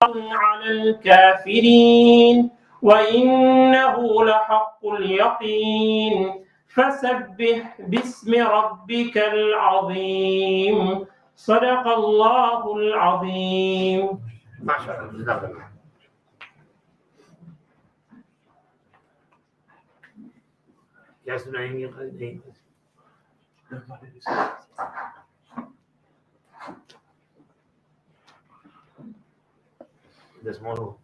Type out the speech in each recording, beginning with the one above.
على الكافرين وإنه لحق اليقين فسبح باسم ربك العظيم صدق الله العظيم. ما شاء الله. क्या सुनाएंगे? नहीं There's more.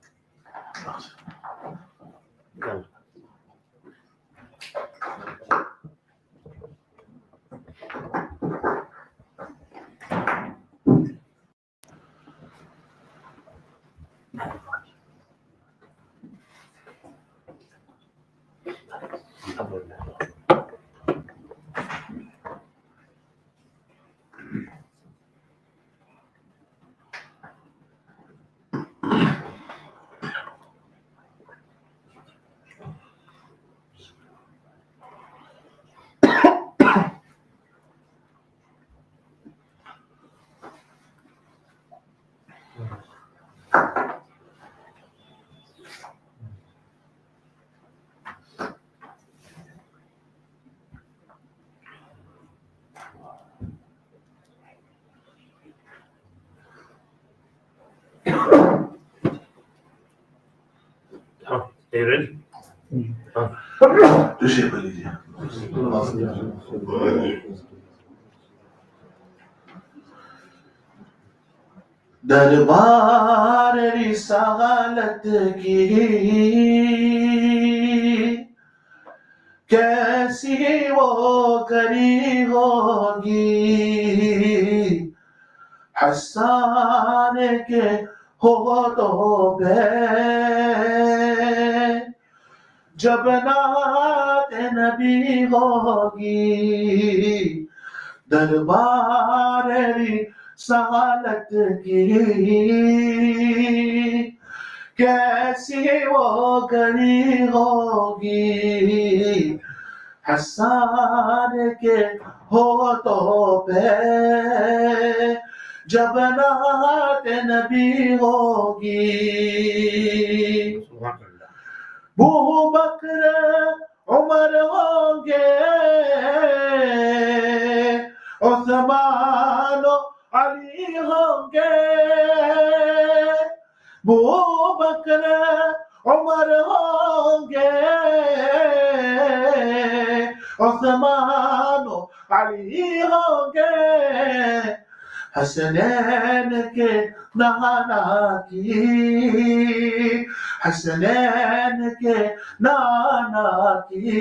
Go. Are you ready? दरबार रिसालत की कैसी वो करी होगी, हसन के होठों पे जब नात नबी होगी, दरबार रिसालत की कैसी वो घड़ी होगी, हसन के होठों पे जब नात नबी होगी। अबू बकर उमर होंगे, उस्मान अली होंगे, अबू बकर उमर होंगे, उस्मान अली होंगे, हसनैन के नाना की, हसनैन के नाना की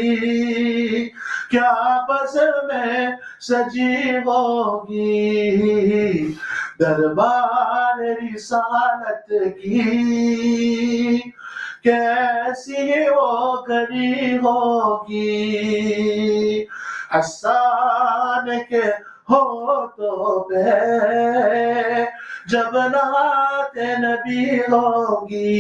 क्या बस में सजी होगी, दरबार रिसालत की कैसी वो घड़ी होगी, हसन के होठों पे जब नात नबी होगी।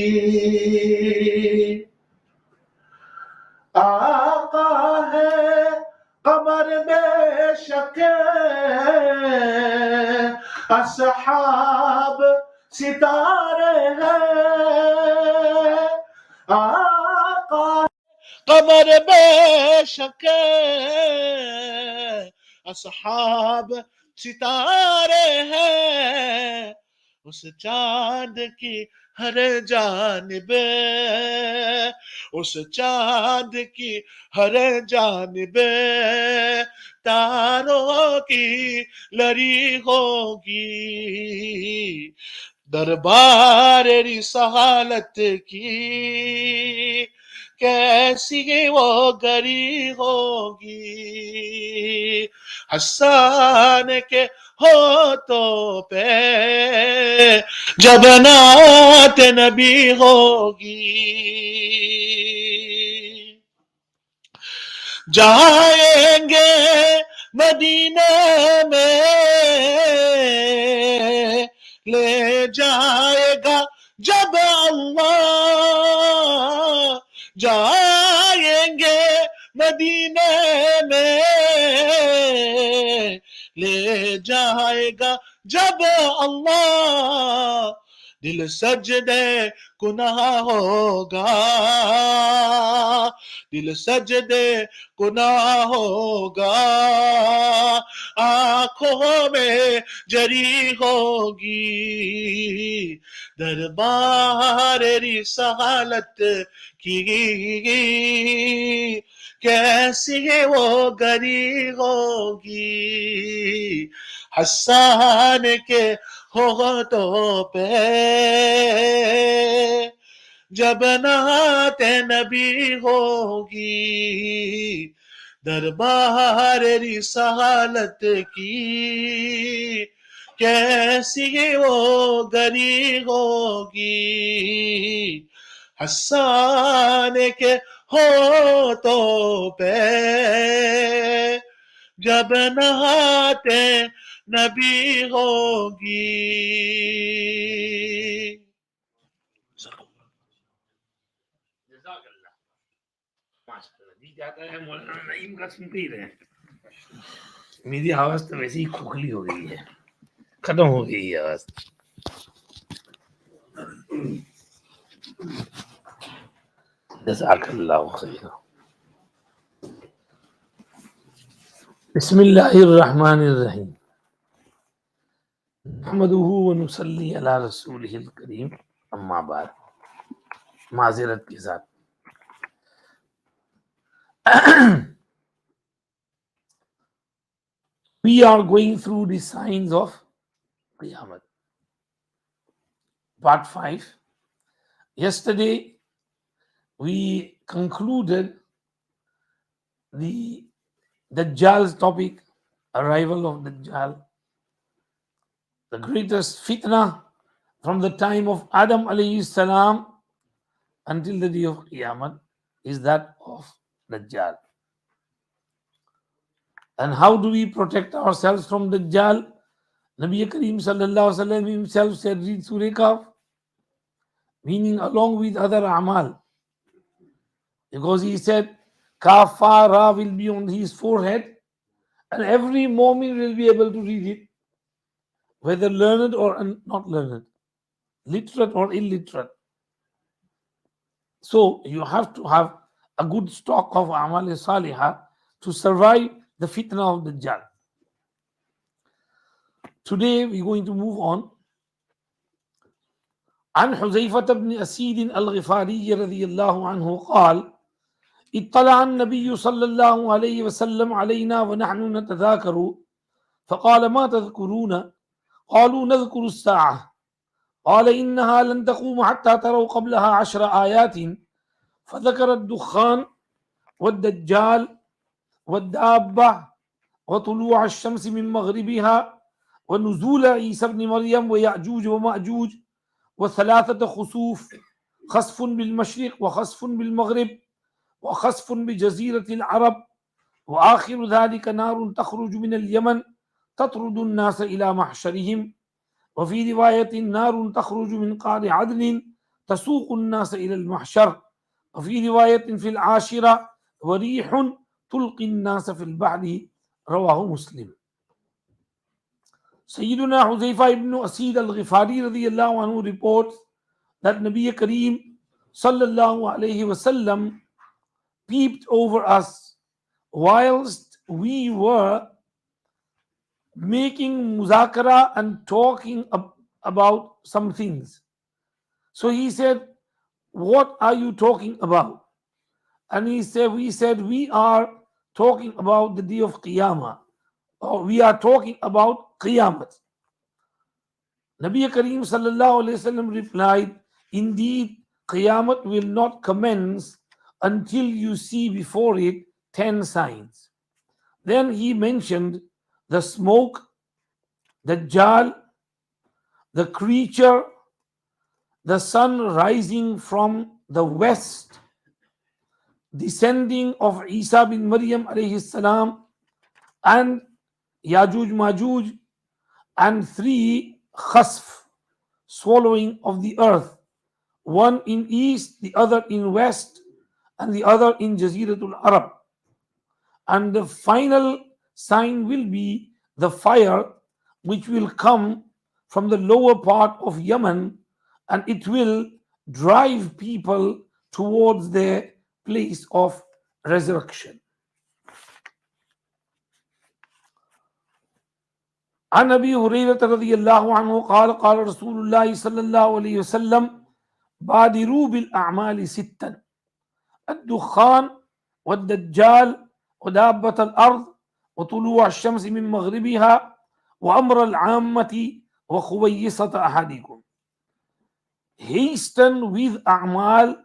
आका है कमर में शक, असहाब सितारे हैं, आका कमर में शक, असहाब सितारे हैं, उस चांद की हर जानिब, उस चांद की हर जानिब तारों की लरी होगी, दरबार रिसालत की कैसी वो घड़ी होगी, हसन के होठों पे जब नात नबी होगी। जाएंगे मदीने में ले जाएगा जब अल्लाह, जाएंगे मदीने में ले जाएगा जब अल्लाह, दिल सजदे गुनाह होगा, दिल सजदे गुनाह होगा, आंखों में जरी होगी, दरबार रिसालत की कैसी है वो गरी होगी, हसन के होठों पे जब नाते नबी होगी, दरबार रिसालत की कैसी वो गरी होगी, हसन के होठों पे जब नहाते नबी होगी. जज़ाकल्लाह। माशाअल्लाह जी जाता है मौलाना नईम का सुनते ही रहे। मेरी आवाज तो वैसे ही खोखली हो गई है, खत्म हो गई है आवाज। जज़ाकल्लाह खैर। बिस्मिल्लाहिर्रहमानिर्रहीम। नहमदुहु व नुसल्ली अला रसूलिहिल करीम, अम्मा बाद। माज़रत के साथ we are going through the signs of Qiyamah, part 5. Yesterday we concluded the Dajjal's topic, arrival of Dajjal, the greatest fitna from the time of Adam alayhi salam until the day of Qiyamah is that of Dajjal. And how do we protect ourselves from Dajjal? Nabi Kareem sallallahu alaihi wasallam himself said, read Surah Kahf, meaning along with other amal, because he said kafara will be on his forehead and every mu'min will be able to read it, whether learned or not learned, literate or illiterate. So you have to have a good stock of amal salihah to survive the fitna of Dajjal. Today we're going to move on. عن حذيفة بن أسيد الغفاري رضي الله عنه قال اطلع النبي صلى الله عليه وسلم علينا ونحن نتذاكر فقال ما تذكرون؟ قالوا نذكر الساعة. قال إنها لن تقوم حتى تروا قبلها 10 آيات، فذكر الدخان والدجال والدابة وطلوع الشمس من مغربها ونزول عيسى بن مريم ويأجوج ومأجوج وثلاثة خسوف، خسف بالمشرق وخسف بالمغرب وخسف بجزيرة العرب، وآخر ذلك نار تخرج من اليمن تطرد الناس إلى محشرهم، وفي رواية نار تخرج من قعر عدن تسوق الناس إلى المحشر، وفي رواية في العاشرة وريح تلقي الناس في البحر، رواه مسلم. Sayyiduna Huzaifa ibn Asid al-Ghifari radiyallahu anhu reports that Nabi Kareem sallallahu alayhi wasallam peeped over us whilst we were making muzakara and talking about some things. So he said, what are you talking about? And we said, we are talking about the day of Qiyamah, or we are talking about Qiyamah. Nabi Kareem sallallahu alayhi wasallam replied, indeed, Qiyamah will not commence until you see before it 10 signs. Then he mentioned the smoke, the Dajjal, the creature, the sun rising from the west, descending of Isa bin Maryam alayhi salam, and Yajooj Majooj, and 3 khasf, swallowing of the earth, one in east, the other in west, and the other in Jaziratul Arab. And the final sign will be the fire which will come from the lower part of Yemen and it will drive people towards their place of resurrection. عن أبي هريرة رضي الله عنه قال قال رسول الله صلى الله عليه وسلم بادروا بالأعمال ستا: الدخان والدجال ودابة الأرض وطلوع الشمس من مغربها وأمر العامة وخويصة أحدكم. Hasten with a'mal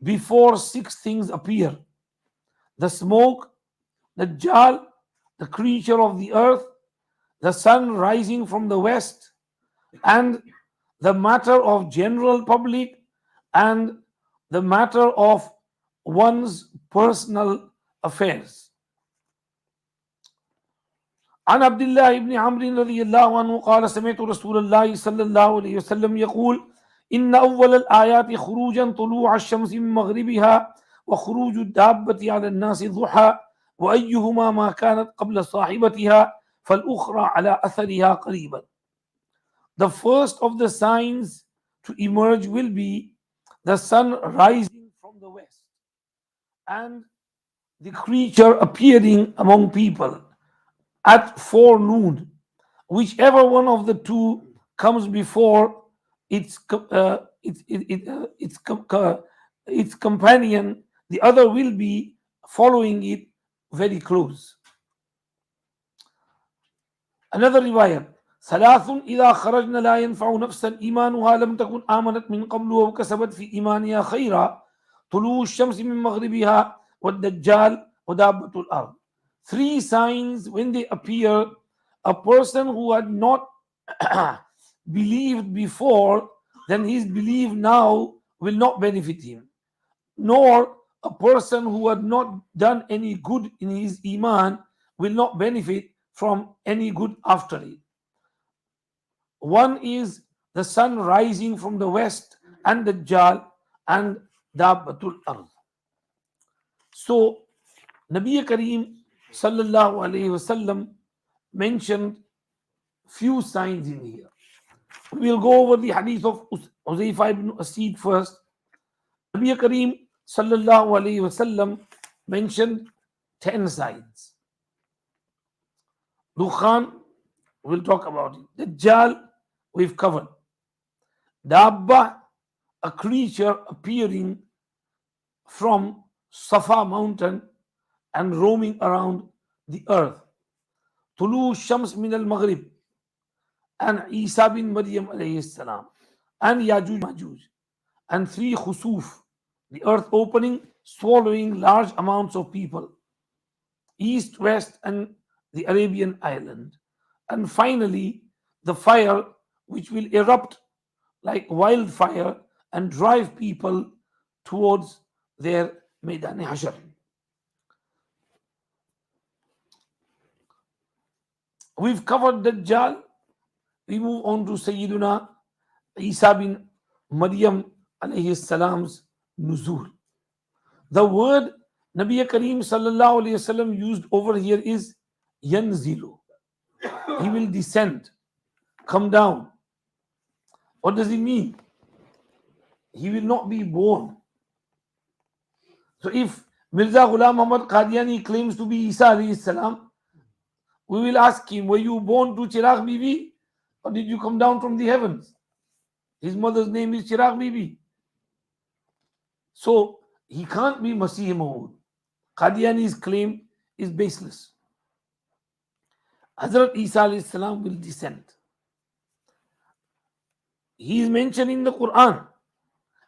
before 6 things appear: the smoke, Dajjal, the creature of the earth, the sun rising from the west, and the matter of general public and the matter of one's personal affairs. عن عبد الله بن عمرو رضي الله عنه قال سمعت رسول الله صلى الله عليه وسلم يقول إن أول الآيات خروجا طلوع الشمس من مغربها وخروج الدابة على الناس ضحى وأيهما ما كانت قبل صاحبتها فالأخرى على أثرها قريبا. The first of the signs to emerge will be the sun rising from the west and the creature appearing among people at forenoon. Whichever one of the two comes before its companion, the other will be following it very close. Another riwayat: ثلاث إذا خرجنا لا ينفع نفسا إيمانها لم تكن آمنت من قبل وكسبت في إيمانها خيرا: طلوع الشمس من مغربها والدجال ودابة الأرض. 3 signs when they appear, a person who had not believed before, then his belief now will not benefit him, nor a person who had not done any good in his iman will not benefit from any good after it. One is the sun rising from the west and the Dajjal and Dabbatul Ard. So Nabi Kareem sallallahu alayhi wasallam mentioned few signs in here. We will go over the hadith of Uzayfa ibn Asid first. Nabi Kareem sallallahu alayhi wasallam mentioned 10 signs. Dukhan, we'll talk about it. Dajjal, we've covered. Dabba, a creature appearing from Safa mountain and roaming around the earth. Tulu Shams min al Maghrib, and Isa bin Maryam alayhis salam, and Yajooj Majooj, and 3 khusuf, the earth opening, swallowing large amounts of people, east, west, and the Arabian island, and finally the fire which will erupt like wildfire and drive people towards their Maidan Hashar. We've covered Dajjal. We move on to Sayyiduna Isa bin Maryam alayhis salam's nuzul. The word Nabi Kareem sallallahu alayhi wasallam used over here is yanzilu. He will descend, come down. What does it mean? He will not be born. So if Mirza Ghulam Muhammad Qadiani claims to be Isa alayhi salam, we will ask him, were you born to Chirag Bibi or did you come down from the heavens? His mother's name is Chirag Bibi. So he can't be Masih Maud. Qadiani's claim is baseless. Hazrat Isa alayhi salam will descend. He is mentioned in the Quran.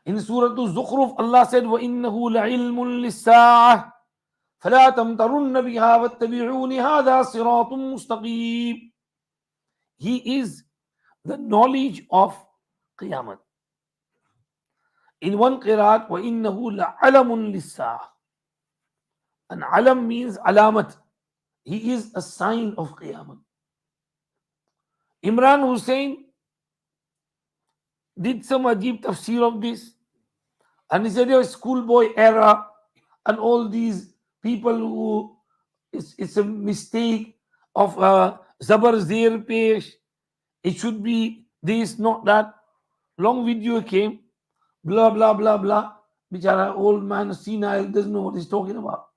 In Surah Al-Zukhruf, Allah said, وَإِنَّهُ لَعِلْمٌ لِلسَّاعَةِ فَلَا تَمْتَرُنَّ بِهَا وَاتَّبِعُونِ هَذَا صِرَاطٌ مُسْتَقِيمٌ. He is the knowledge of Qiyamah. In one qiraat, وَإِنَّهُ لَعَلَمٌ لِلسَّاعَةِ. And alam means alamat. He is a sign of Qiyamah. Imran Hussain did some ajib tafsir of this, and he said, your schoolboy era and all these people who it's a mistake of zabar zir pesh, it should be this, not that. Long video came, blah, blah, blah, blah. Bichara, old man, senile, doesn't know what he's talking about.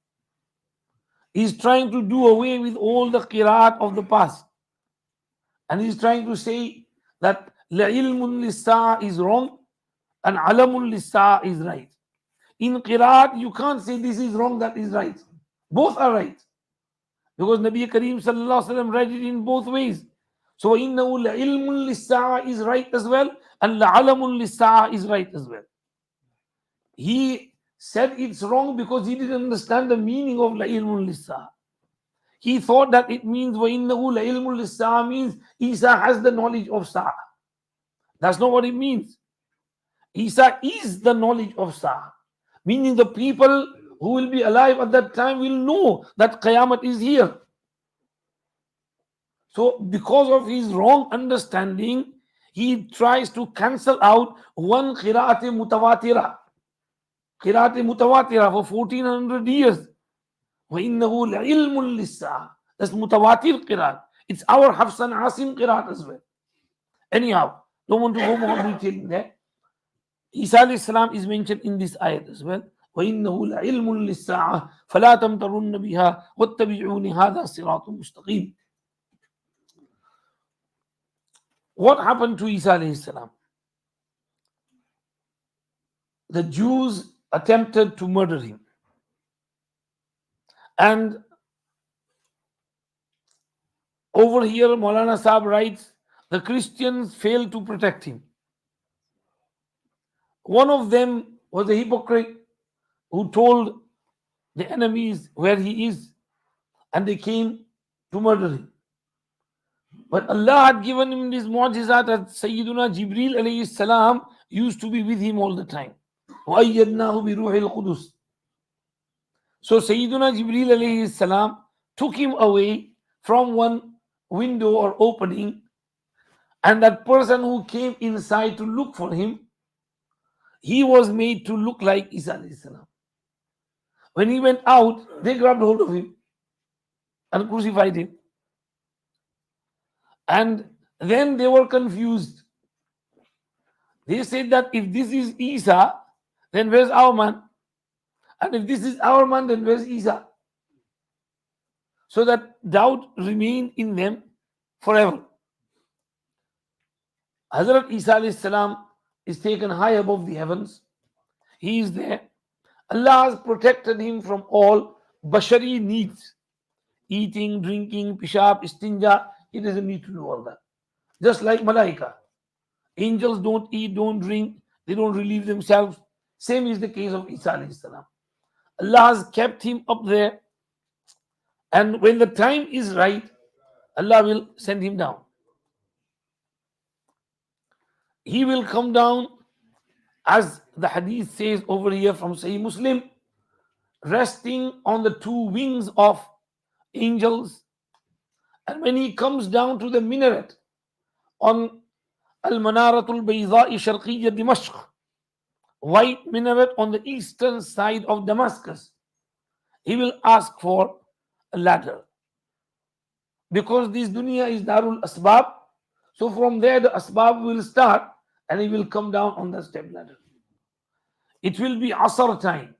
He's trying to do away with all the qiraat of the past. And he's trying to say that لَعِلْمٌ لِلسَّاعَةِ is wrong and عَلَمٌ لِلسَّاعَةِ is right. In qiraat, you can't say this is wrong, that is right. Both are right. Because Nabi Kareem sallallahu alaihi wasallam read it in both ways. So إِنَّهُ لَعِلْمٌ لِلسَّاعَةِ is right as well, and لَعَلَمٌ لِلسَّاعَةِ is right as well. He said it's wrong because he didn't understand the meaning of لَعِلْمٌ لِلسَّاعَةِ. He thought that it means وَإِنَّهُ لَعِلْمٌ لِلسَّاعَةِ means Isa has the knowledge of Sa'ah. That's not what it means. Isa is the knowledge of Sa'ah. Meaning the people who will be alive at that time will know that Qiyamah is here. So because of his wrong understanding, he tries to cancel out one qira'at mutawatira. Qira'at mutawatira for 1400 years. وَإِنَّهُ لَعِلْمٌ لِلسَّاعَةِ. That's mutawatir qira'at. It's our Hafs and Asim qira'at as well. Anyhow, don't want to go more detail in there. Isa alayhi salam is mentioned in this ayat as well. وَإِنَّهُ لَعِلْمٌ لِلسَّاعَةِ فَلَا تَمْتَرُنَّ بِهَا وَاتَّبِعُونِ هَذَا صِرَاطٌ مُسْتَقِيمٌ. What happened to Isa alayhi salam? The Jews attempted to murder him. And over here, Maulana Sahib writes, the Christians failed to protect him. One of them was a hypocrite who told the enemies where he is, and they came to murder him. But Allah had given him this mu'jizat that Sayyiduna Jibreel alayhi salam used to be with him all the time. وَأَيَّدْنَاهُ بِرُوحِ الْقُدُسِ. So Sayyiduna Jibreel alayhi salam took him away from one window or opening, and that person who came inside to look for him, he was made to look like Isa alayhi salam. When he went out, they grabbed hold of him and crucified him. And then they were confused. They said that if this is Isa, then where's our man? And if this is our man, then where's Isa? So that doubt remained in them forever. Hazrat Isa alayhi salam is taken high above the heavens. He is there. Allah has protected him from all bashari needs. Eating, drinking, pishab, istinja. He doesn't need to do all that. Just like malaika. Angels don't eat, don't drink, they don't relieve themselves. Same is the case of Isa alayhi salam. Allah has kept him up there, and when the time is right, Allah will send him down. He will come down, as the hadith says over here from Sahih Muslim, resting on the two wings of angels. And when he comes down to the minaret on Al-Manaratul Bayda'i Sharqiyya Dimashq, white minaret on the eastern side of Damascus, he will ask for a ladder. Because this dunya is Darul Asbab, so from there the Asbab will start and he will come down on the step ladder. It will be Asr time.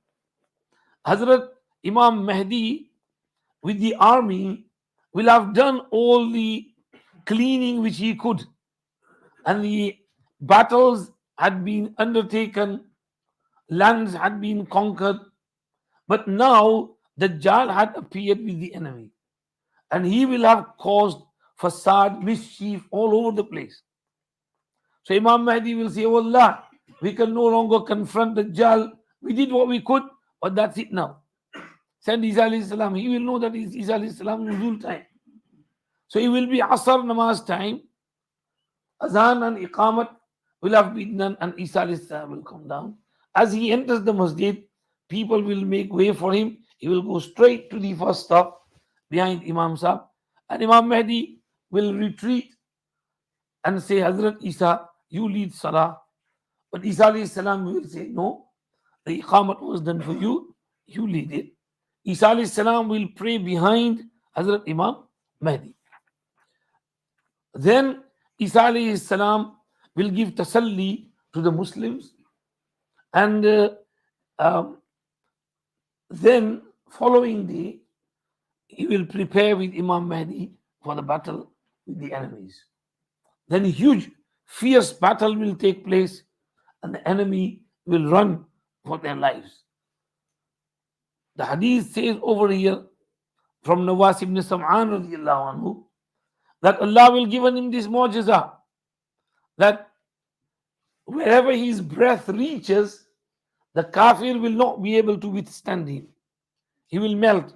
Hazrat Imam Mahdi with the army will have done all the cleaning which he could, and the battles had been undertaken, lands had been conquered, but now Dajjal had appeared with the enemy, and he will have caused fasad, mischief all over the place. So Imam Mahdi will say, oh Allah, we can no longer confront Dajjal. We did what we could, but that's it now. Send Isa alayhi salam. He will know that it's Isa alayhi salam nuzul time. So it will be Asr namaz time. Azan and Iqamat will have been done, and Isa alayhi salam will come down. As he enters the masjid, people will make way for him. He will go straight to the first stop behind Imam Sahib, and Imam Mahdi will retreat and say, Hazrat Isa, you lead Salah. But Isa alayhi salam will say, no, the Iqamat was done for you, you lead it. Isa alayhi salam will pray behind Hazrat Imam Mahdi. Then Isa alayhi salam will give tasalli to the Muslims, and um, then following day he will prepare with Imam Mahdi for the battle with the enemies. Then a huge, fierce battle will take place, and the enemy will run for their lives. The hadith says over here from Nawas ibn Sam'an radiallahu anhu that Allah will give him this mu'jiza, that wherever his breath reaches, the kafir will not be able to withstand him. He will melt.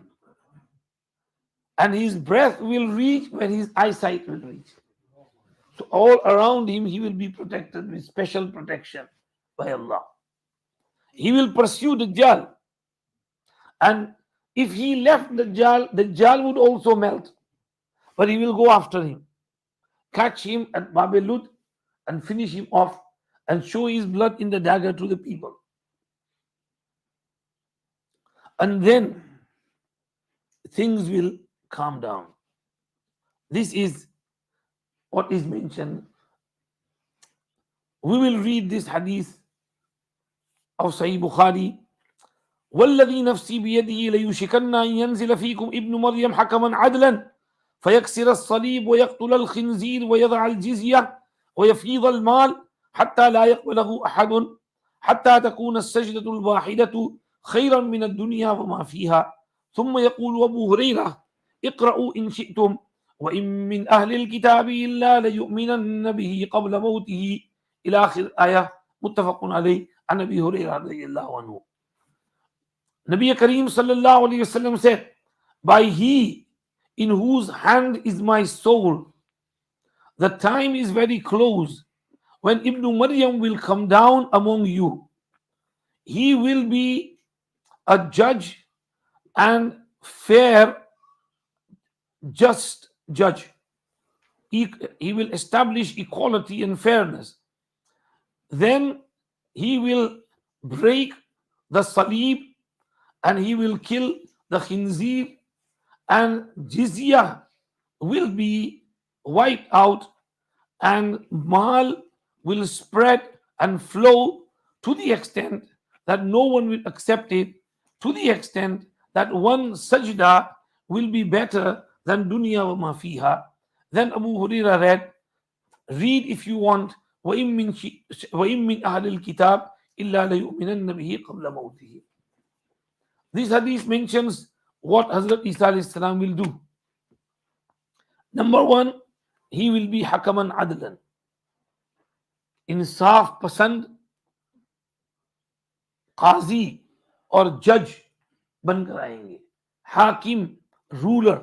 And his breath will reach where his eyesight will reach. So all around him, he will be protected with special protection by Allah. He will pursue Dajjal. And if he left Dajjal would also melt. But he will go after him, catch him at Babelud and finish him off and show his blood in the dagger to the people. And then things will calm down. This is what is mentioned. We will read this hadith of Sahih Bukhari. وَالَّذِي نَفْسِي بِيَدِهِ لَيُوشِكَنَّ أَن يَنزِلَ فِيكُمْ ابْنُ مَرْيَمَ حَكَمًا عَدْلًا فيكسر الصليب ويقتل الخنزير ويضع الجزية ويفيض المال حتى لا يقبله أحد حتى تكون السجدة الواحدة خيرا من الدنيا وما فيها ثم يقول أبو هريرة اقرأوا إن شئتم وإن من أهل الكتاب إلا ليؤمنن به قبل موته إلى آخر آية متفق عليه عن أبي هريرة رضي الله عنه. Nabi Kareem sallallahu alayhi wasallam said, by he in whose hand is my soul, the time is very close when Ibn Maryam will come down among you. He will be a judge and fair, just judge. He will establish equality and fairness. Then he will break the salib and he will kill the khinzir, and jizya will be wiped out, and mal will spread and flow to the extent that no one will accept it, to the extent that one sajda will be better than dunya wa ma fiha. Then Abu Hurairah read if you want, وَإِن مِّنْ أَهْلِ الْكِتَابِ إِلَّا لَيُؤْمِنَنَّ بِهِ قَبْلَ مَوْتِهِ. This hadith mentions what Hazrat Isa alayhi salam will do. Number one, he will be hakaman adlan, insaf pasand qazi or judge bankar aayenge, hakim, ruler.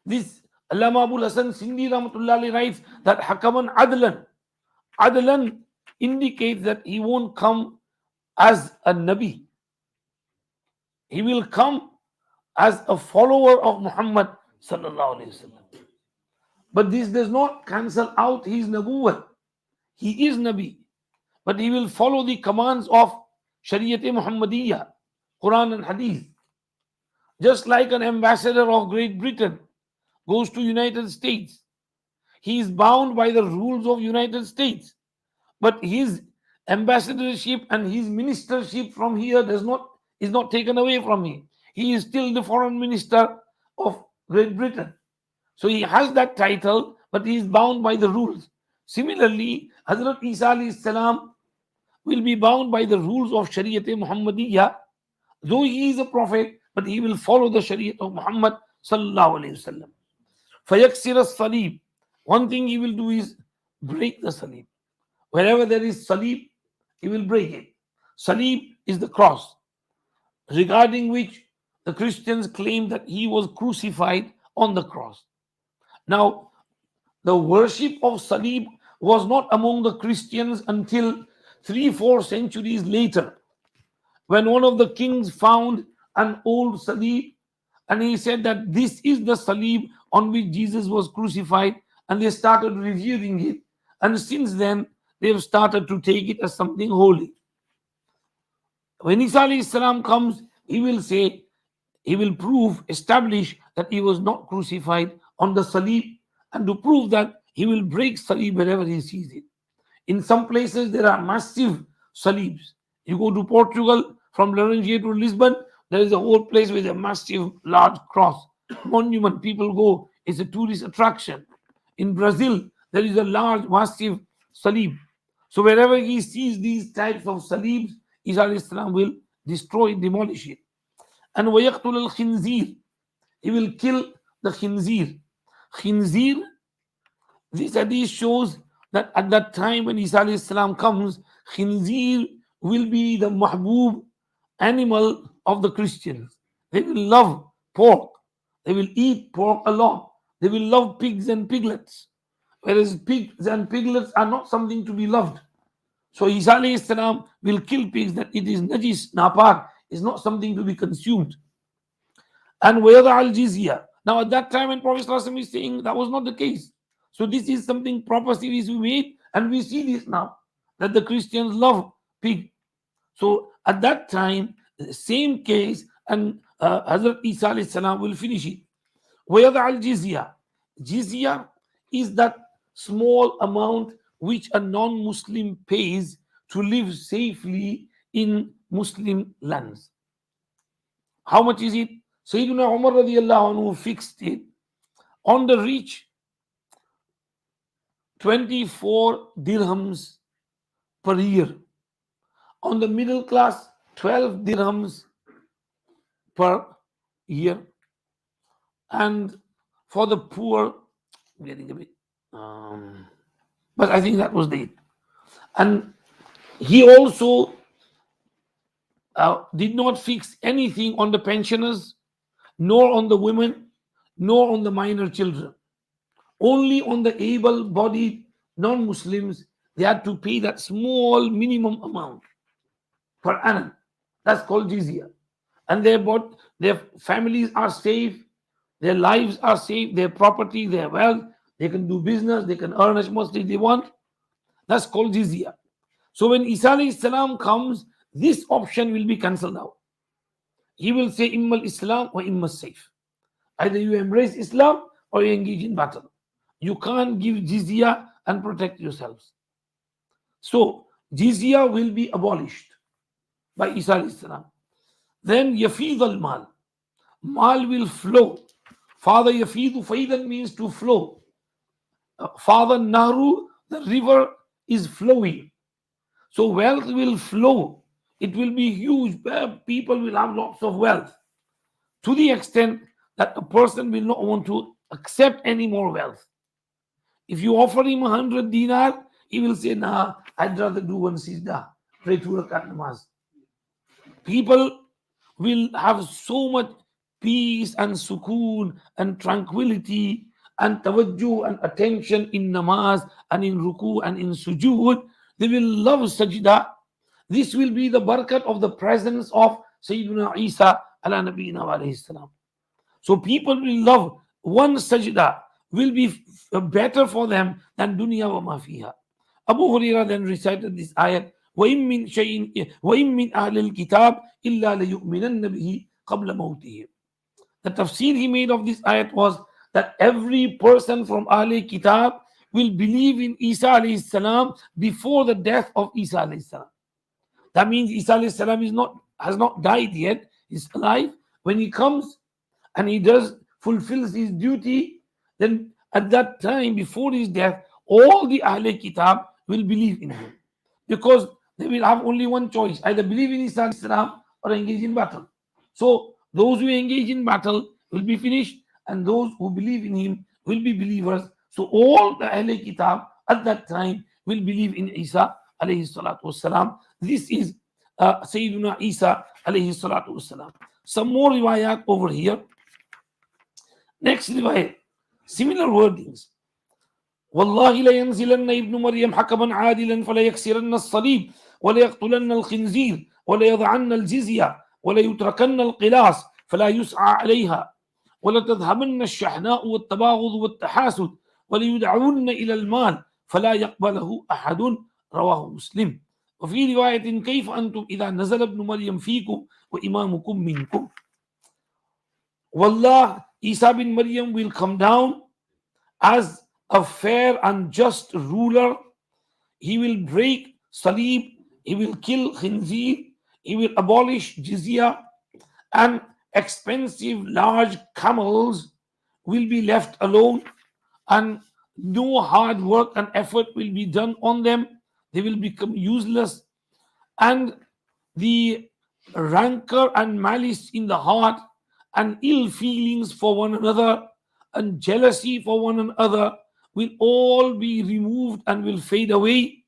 This Allama Abul Hasan Sindhi rahmatullah alayhi writes that hakaman adlan indicates that he won't come as a nabi. He will come as a follower of Muhammad sallallahu alaihi wasallam. But this does not cancel out his nabuwwat. He is nabi, but he will follow the commands of Shariat Muhammadiyya, Quran and Hadith. Just like an ambassador of Great Britain goes to United States, he is bound by the rules of United States. But his ambassadorship and his ministership from here is not taken away from him. He is still the foreign minister of Great Britain. So he has that title, but he is bound by the rules. Similarly, Hazrat Isa alayhi salam will be bound by the rules of Shariat Muhammadiyya. Though he is a prophet, but he will follow the Shariat of Muhammad sallallahu alayhi wasallam. Fayaksir as-salib. One thing he will do is break the salib. Wherever there is salib, he will break it. Salib is the cross, regarding which the Christians claim that he was crucified on the cross. Now, the worship of salib was not among the Christians until 3-4 centuries later, when one of the kings found an old salib and he said that this is the salib on which Jesus was crucified, and they started revering it, and since then they have started to take it as something holy. When Isa alayhi salam comes, he will say, he will establish that he was not crucified on the salib, and to prove that, he will break salib wherever he sees it. In some places, there are massive salibs. You go to Portugal, from Laranjia to Lisbon, there is a whole place with a massive, large cross. Monument, people go, it's a tourist attraction. In Brazil, there is a large, massive salib. So wherever he sees these types of salibs, Isa alayhi salam will destroy, demolish it. And وَيَقْتُلَ الْخِنْزِيرِ, he will kill the khinzir. Khinzir, this hadith shows that at that time when Isa alayhi salam comes, khinzir will be the mahbub animal of the Christians. They will love pork. They will eat pork a lot. They will love pigs and piglets. Whereas pigs and piglets are not something to be loved. So Isa alayhi salam will kill pigs, that it is najis, napak, is not something to be consumed. And wayada al jizya. Now at that time when Prophet ﷺ is saying, that was not the case. So this is something proper series we made, and we see this now, that the Christians love pig. So at that time, the same case, and Hazrat Isa alayhi salam will finish it. Wayada al jizya. Jizya is that small amount which a non-Muslim pays to live safely in Muslim lands. How much is it? Sayyidina Umar radiallahu anhu fixed it on the rich 24 dirhams per year. On the middle class, 12 dirhams per year. And for the poor, I'm getting a bit, but I think that was the it. And he also did not fix anything on the pensioners, nor on the women, nor on the minor children. Only on the able-bodied non-Muslims, they had to pay that small minimum amount per annum. That's called jizya. And their families are safe, their lives are safe, their property, their wealth, they can do business, they can earn as much as they want. That's called jizya. So when Isa alayhi salam comes, this option will be cancelled out. He will say, Immal Islam or Immal Saif. Either you embrace Islam or you engage in battle. You can't give jizya and protect yourselves. So jizya will be abolished by Isa alayhi salam. Then yafid al mal. Mal will flow. Father yafidu faidan means to flow. Father Nahru, the river is flowing. So wealth will flow. It will be huge. People will have lots of wealth, to the extent that a person will not want to accept any more wealth. If you offer him 100 dinar, he will say, nah, I'd rather do one sijda, pray 2 rakat namaz. People will have so much peace and sukoon and tranquility and tawajjuh and attention in namaz and in ruku and in sujood. They will love sajda. This will be the barakat of the presence of Sayyidina Isa ala nabiyina wa alayhi salam. So people will love one sajda, will be better for them than dunya wa ma fiha. Abu Hurairah then recited this ayat, وَإِن مِّنْ أَهْلِ الْكِتَابِ إِلَّا لَيُؤْمِنَنَّ بِهِ قَبْلَ مَوْتِهِ. The tafsir he made of this ayat was that every person from Ahle Kitab will believe in Isa alayhi salam before the death of Isa alayhi salam. That means Isa alayhi salam has not died yet, he's alive. When he comes and he fulfills his duty, then at that time before his death, all the Ahle Kitab will believe in him, because they will have only one choice: either believe in Isa alayhi salam or engage in battle. So those who engage in battle will be finished, and those who believe in him will be believers. So all the Ahle Kitab at that time will believe in Isa alayhi salatu wasalam. This is Sayyiduna Isa alayhi salatu wasalam. Some more riwayat over here. Next riwayat, similar wordings. والله لينزلن ابن مريم حكما عادلا فليكسرن الصليب وليقتلن الخنزير وليضعن الجزية وليتركن القلاص فلا يسعى عليها ولتذهبن الشحناء والتباغض والتحاسد وليدعون إلى المال فلا يقبله أحد. رواه مسلم. وفي رواية كيف أنتم إذا نزل ابن مريم فيكم وإمامكم منكم. Wallah, Isa bin Maryam will come down as a fair and just ruler he will break salib, he will kill khinzir, he will abolish jizya, and expensive large camels will be left alone, and no hard work and effort will be done on them. They will become useless, and the rancor and malice in the heart, and ill feelings for one another, and jealousy for one another will all be removed and will fade away,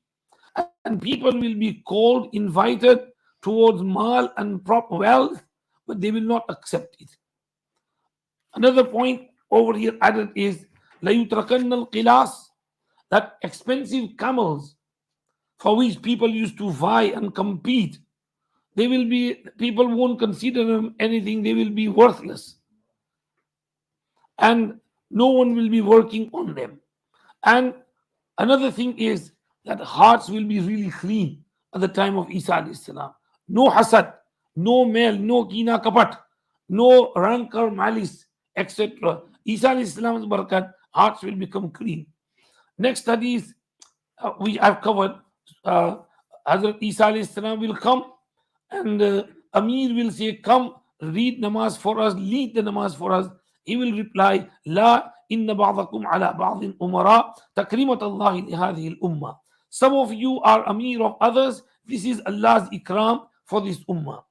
and people will be called, invited towards mal and wealth, but they will not accept it. Another point over here added is layutrakanna al-qilas, that expensive camels for which people used to vie and compete, they will be, people won't consider them anything, they will be worthless, and no one will be working on them. And another thing is that hearts will be really clean at the time of Isa alayhi salam. No hasad, no male, no kina kapat, no rancor, malice, etc. Isa alayhi salam's barakat, hearts will become clean. Next hadith, which I've covered, Hazrat Isa alayhi salam will come, and Amir will say, come, read namaz for us, lead the namaz for us. He will reply, La inna ba'dakum ala ba'din umara takrimat Allahi li hadhihi al-ummah. Some of you are Amir of others. This is Allah's ikram for this ummah.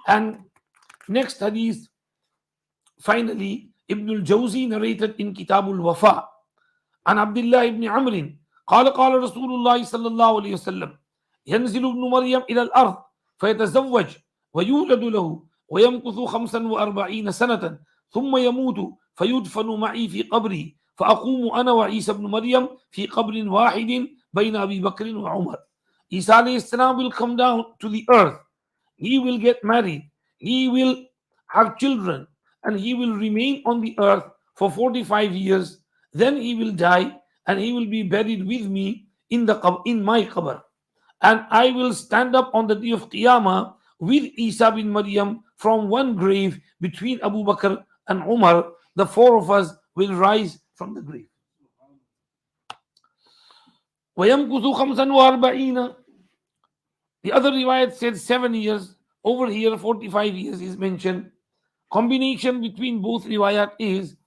And next hadith, finally, Ibn al-Jawzi narrated in Kitabul Wafa, عن عبد الله بن عمرو قال قال رسول الله صلى الله عليه وسلم ينزل ابن مريم إلى الأرض فيتزوج ويولد له ويمكث 45 سنة ثم يموت فيدفن معي في قبري فأقوم أنا وعيسى بن مريم في قبر واحد بين أبي بكر وعمر. Isa alayhi salam will come down to the earth, he will get married, he will have children, and he will remain on the earth for 45 years. Then he will die, and he will be buried with me in my qabr. And I will stand up on the day of Qiyamah with Isa bin Maryam from one grave between Abu Bakr and Umar. The four of us will rise from the grave. وَيَمْكُثُ 45. The other riwayat said 7 years. Over here, 45 years is mentioned. Combination between both riwayat is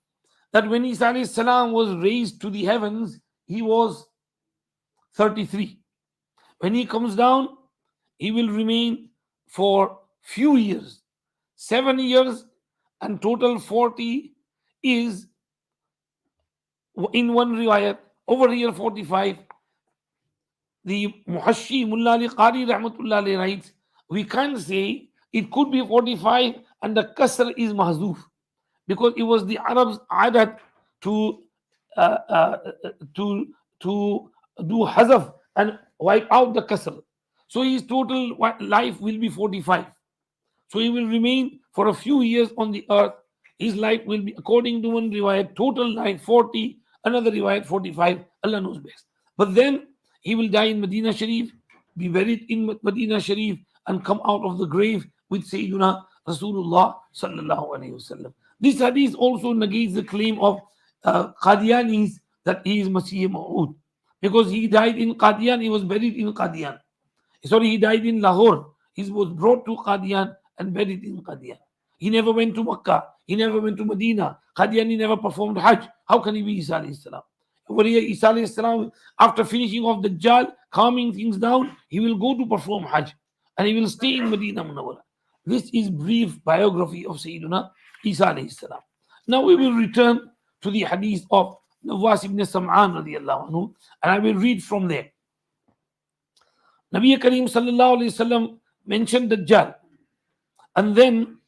that when Isa alayhi salam was raised to the heavens, he was 33. When he comes down, he will remain for few years. 7 years and total 40 is in one riwayat. Over here 45. The Muhashi Mullah Ali Qari Rahmatullah Ali writes, we can't say it could be 45 and the kasr is mahzuf, because it was the Arabs adat to do hazaf and wipe out the kasr. So his total life will be 45. So he will remain for a few years on the earth. His life will be, according to one riwayat, total life 40, another riwayat 45. Allah knows best. But then he will die in Medina Sharif, be buried in Medina Sharif, and come out of the grave with Sayyiduna Rasulullah sallallahu alayhi wasallam. This hadith also negates the claim of Qadianis that he is Masih Ma'ud, because he died in Qadian, he was buried in Qadian. Sorry, he died in Lahore. He was brought to Qadian and buried in Qadian. He never went to Makkah. He never went to Medina. Qadiani never performed Hajj. How can he be Isa alayhi salam? Over here, Isa alayhi salam, after finishing off the Dajjal, calming things down, he will go to perform Hajj, and he will stay in Medina Munawwara. This is brief biography of Sayyiduna Isa alayhi salam. Now we will return to the hadith of Nawas ibn Sam'an radiallahu anhu, and I will read from there. Nabi Kareem sallallahu alayhi wasallam mentioned Dajjal, and then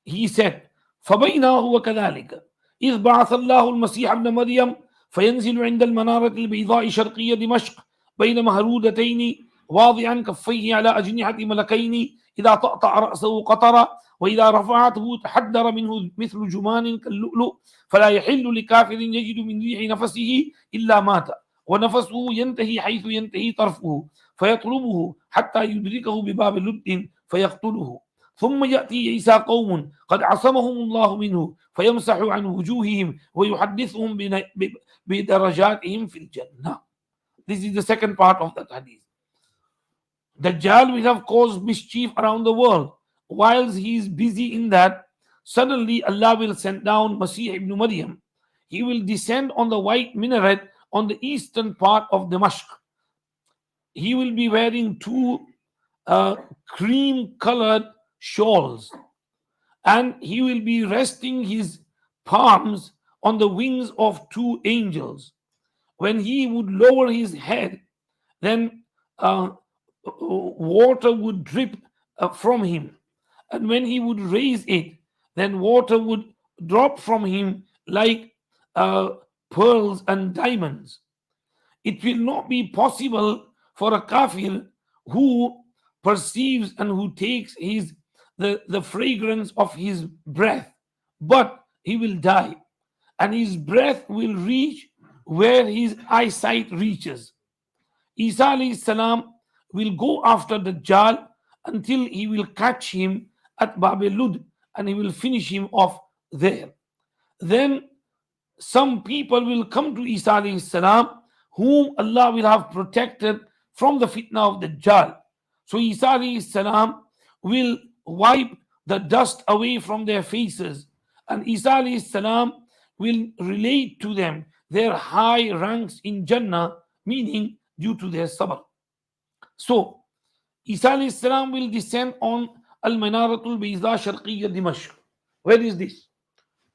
he said, فَبَيْنَا هُوَ كَذَلِكَ إِذْ بَعَثَ اللَّهُ الْمَسِيحَ ابْنَ مَرْيَمَ فينزل عند المنارة البيضاء شرقية دمشق بين مهرودتين واضعا كفيه على أجنحة ملكين إذا طأطأ رأسه قطر وإذا رفعته تحدر منه مثل جمان كاللؤلؤ فلا يحل لكافر يجد من ريح نفسه إلا مات ونفسه ينتهي حيث ينتهي طرفه فيطلبه حتى يدركه بباب لد فيقتله ثم يأتي عيسى قوم قد عصمهم الله منه فيمسح عن وجوههم ويحدثهم بدرجاتهم في الجنة. This is the second part of that hadith. Dajjal will have caused mischief around the world. Whilst he is busy in that, suddenly Allah will send down Masih ibn Maryam. He will descend on the white minaret on the eastern part of Damascus. He will be wearing two cream colored shawls, and he will be resting his palms on the wings of two angels. When he would lower his head, then water would drip from him. And when he would raise it, then water would drop from him like pearls and diamonds. It will not be possible for a kafir who perceives and who takes the fragrance of his breath, but he will die, and his breath will reach where his eyesight reaches. Isa alayhi salam will go after Dajjal until he will catch him at Babelud, and he will finish him off there. Then some people will come to Isa alayhi salam whom Allah will have protected from the fitna of Dajjal. So Isa alayhi salam will wipe the dust away from their faces, and Isa alayhi salam will relate to them their high ranks in Jannah, meaning due to their sabr. So Isa alayhi salam will descend on Al-Manaratul Bayda Sharqiyya Dimashq. Where is this?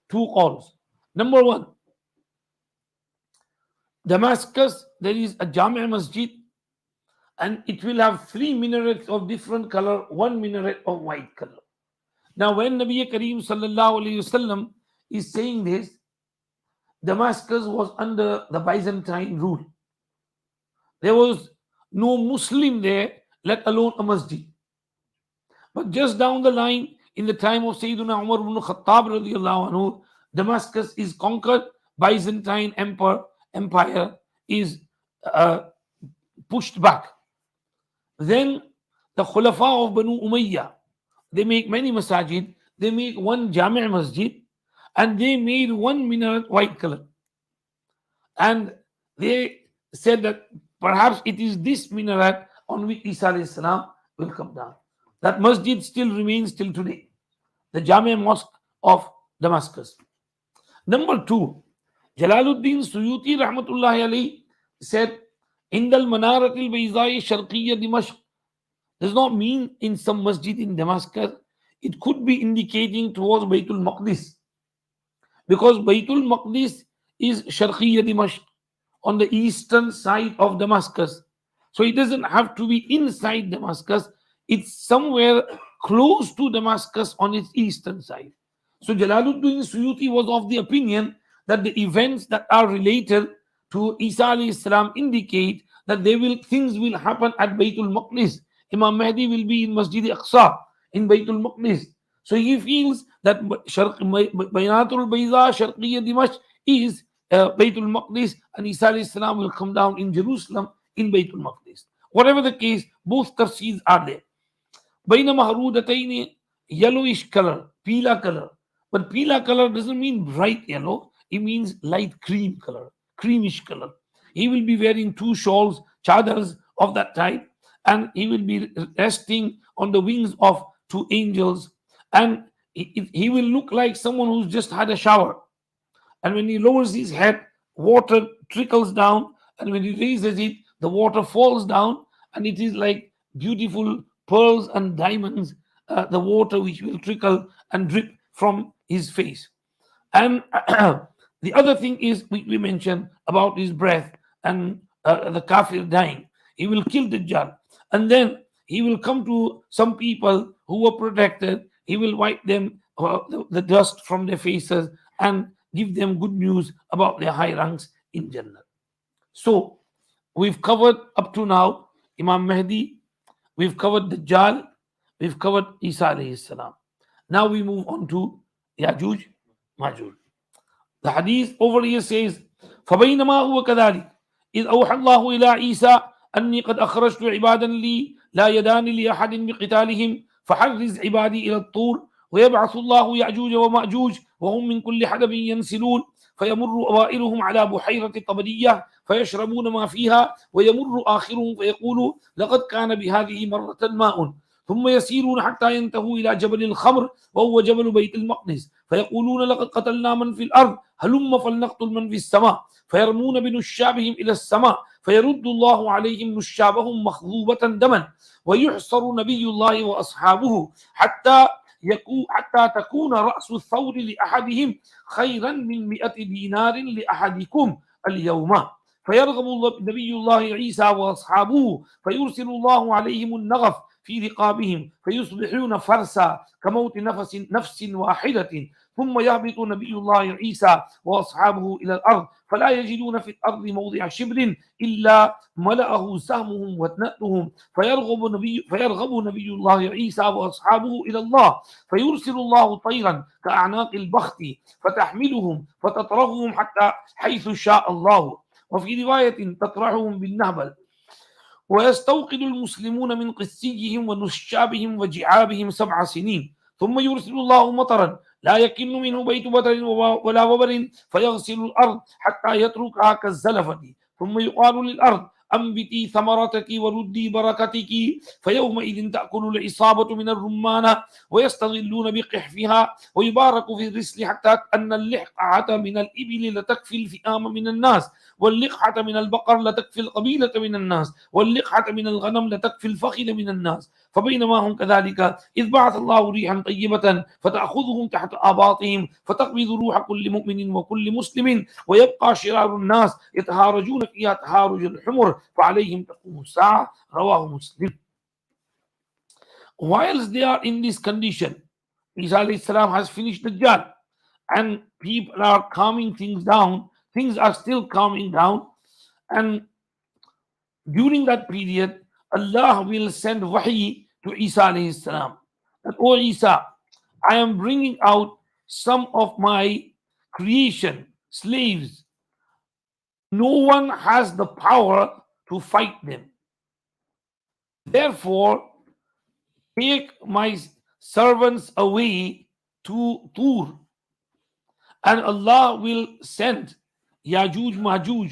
Two calls. Number one, Damascus, there is a Jami' Masjid, and it will have three minarets of different color, one minaret of white color. Now, when Nabi Kareem sallallahu alayhi wasallam is saying this, Damascus was under the Byzantine rule. There was no Muslim there, let alone a masjid. But just down the line, in the time of Sayyidina Umar ibn Khattab radiallahu anhu, Damascus is conquered, Byzantine empire is pushed back. Then the Khulafa of Banu Umayyah, they make many masajid, they make one Jami' Masjid, and they made one minaret white color. And they said that perhaps it is this minaret on which Isa alayhi salam will come down. That masjid still remains till today, the Jami' Mosque of Damascus. Number two, Jalaluddin Suyuti rahmatullahi alayhi said, Indal Manaratil Bayzai Sharqiyya Dimashq does not mean in some masjid in Damascus. It could be indicating towards Baytul Maqdis, because Baytul Maqdis is Sharqiyya Dimashq, on the eastern side of Damascus. So it doesn't have to be inside Damascus. It's somewhere close to Damascus on its eastern side. So Jalaluddin Suyuti was of the opinion that the events that are related to Isa alayhi salam indicate that things will happen at Baytul Maqdis. Imam Mahdi will be in Masjid Aqsa, in Baytul Maqdis. So he feels that Baynatul Bayda Sharqiyya Dimashq is Baytul Maqdis, and Isa alayhi salam will come down in Jerusalem in Baytul Maqdis. Whatever the case, both tafseers are there. Bayna Mahrudatayn, yellowish color, peela color. But peela color doesn't mean bright yellow, it means light cream color, creamish color. He will be wearing two shawls, chadars of that type, and he will be resting on the wings of two angels, and he will look like someone who's just had a shower. And when he lowers his head, water trickles down, and when he raises it, the water falls down, and it is like beautiful pearls and diamonds, the water which will trickle and drip from his face. And the other thing is, we mentioned about his breath and the kafir dying. He will kill Dajjal, and then he will come to some people who were protected. He will wipe them the dust from their faces and give them good news about their high ranks in Jannah. So we've covered up to now Imam Mahdi, we've covered Dajjal, we've covered Isa alayhi salam. Now we move on to Yajooj, Majooj. The hadith over here says, فَبَيْنَمَا هُوَ كَذَلِكَ إِذْ أَوْحَى اللَّهُ إِلَىٰ عِيسَىٰ أَنِّي قَدْ أَخْرَجْتُ عِبَادًا لِي لَا يَدَانِ لِأَحَدٍ بِقِتَالِهِمْ فَحَرِّزْ عِبَادِي إِلَى الطُّورِ وَيَبْعَثُ اللَّهُ يَأْجُوجَ وَمَأْجُوجَ وَهُمْ مِنْ كُلِّ حَدَبٍ يَنْسِلُونَ فيمر أوائلهم على بحيرة طبرية فيشربون ما فيها، ويمر آخرهم فيقول لقد كان بهذه مرة ماء، ثم يسيرون حتى ينتهوا إلى جبل الخمر وهو جبل بيت المقدس، فيقولون لقد قتلنا من في الأرض هلم فلنقتل من في السماء، فيرمون بنشابهم إلى السماء فيرد الله عليهم نشابهم مخضوبة دما، ويحصر نبي الله وأصحابه حتى تكون رأس الثور لأحدهم خيرا من 100 دينار لأحدكم اليوم، فيرغب نبي الله عيسى وأصحابه فيرسل الله عليهم النغف في رقابهم فيصبحون فرسا كموت نفس واحدة، ثم يهبط نبي الله عيسى وأصحابه إلى الأرض فلا يجدون في الأرض موضع شبر إلا ملأه سهمهم وتنأتهم، فيرغب نبي الله عيسى وأصحابه إلى الله فيرسل الله طيرا كأعناق البخت فتحملهم فتطرحهم حتى حيث شاء الله، وفي رواية تطرحهم بالنهبل، ويستوقد المسلمون من قسيهم ونشابهم وجعابهم 7 سنين، ثم يرسل الله مطرا لا يكن منه بيت بطر ولا وبر فيغسل الأرض حتى يتركها كالزلفة، ثم يقال للأرض أنبتي ثمرتك وردي بركتك، فيومئذ تأكل العصابة من الرمان ويستغلون بقحفها، ويبارك في الرسل حتى أن اللحقة من الإبل لتكفي الفئام من الناس، واللقحة من البقر لتكفي القبيلة من الناس، واللقحة من الغنم لتكفي الفخذ من الناس، فبينما هم كذلك إذ بعث الله ريحا طيبة فتأخذهم تحت آباطهم فتقبض روح كل مؤمن وكل مسلم، ويبقى شرار الناس يتهارجون فيها تهارج الحمر فعليهم تقوم الساعة. رواه مسلم. Whilst they are in this condition, Isa alayhi salam has finished the Dajjal and people are calming things down, things are still calming down, and during that period Allah will send wahi to Isa alayhi salam that, "O Isa, I am bringing out some of my creation, slaves. No one has the power to fight them. Therefore, take my servants away to Tur, and Allah will send Yajooj, Majooj,